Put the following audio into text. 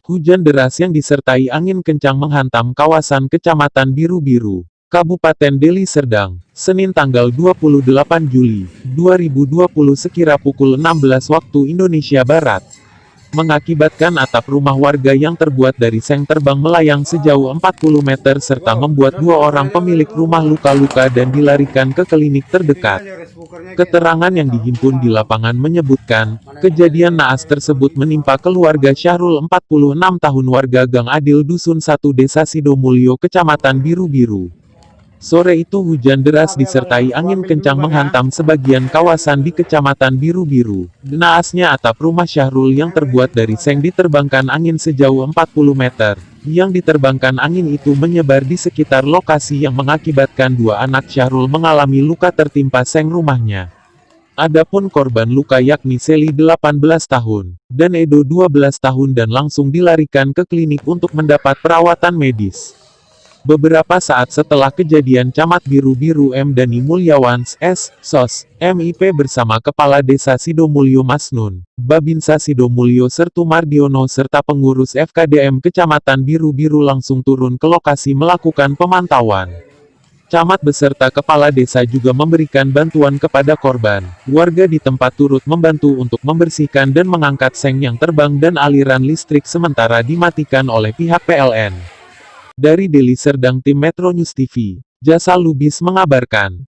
Hujan deras yang disertai angin kencang menghantam kawasan Kecamatan Biru-Biru, Kabupaten Deli Serdang, Senin tanggal 28 Juli 2020 sekira pukul 16 waktu Indonesia Barat. Mengakibatkan atap rumah warga yang terbuat dari seng terbang melayang sejauh 40 meter serta membuat 2 orang pemilik rumah luka-luka dan dilarikan ke klinik terdekat. Keterangan yang dihimpun di lapangan menyebutkan, kejadian naas tersebut menimpa keluarga Syahrul 46 tahun warga Gang Adil Dusun 1 Desa Sidomulyo Kecamatan Biru-Biru. Sore itu hujan deras disertai angin kencang menghantam sebagian kawasan di Kecamatan Biru-Biru. Naasnya atap rumah Syahrul yang terbuat dari seng diterbangkan angin sejauh 40 meter. Yang diterbangkan angin itu menyebar di sekitar lokasi yang mengakibatkan 2 anak Syahrul mengalami luka tertimpa seng rumahnya. Adapun korban luka yakni Seli 18 tahun, dan Edo 12 tahun dan langsung dilarikan ke klinik untuk mendapat perawatan medis. Beberapa saat setelah kejadian Camat Biru-Biru M. Dani Mulyawan, S.Sos, MIP bersama Kepala Desa Sidomulyo Masnun, Babinsa Sidomulyo Sertu Mardiono serta pengurus FKDM Kecamatan Biru-Biru langsung turun ke lokasi melakukan pemantauan. Camat beserta Kepala Desa juga memberikan bantuan kepada korban. Warga di tempat turut membantu untuk membersihkan dan mengangkat seng yang terbang dan aliran listrik sementara dimatikan oleh pihak PLN. Dari Deli Serdang Tim Metro News TV, Jasa Lubis mengabarkan.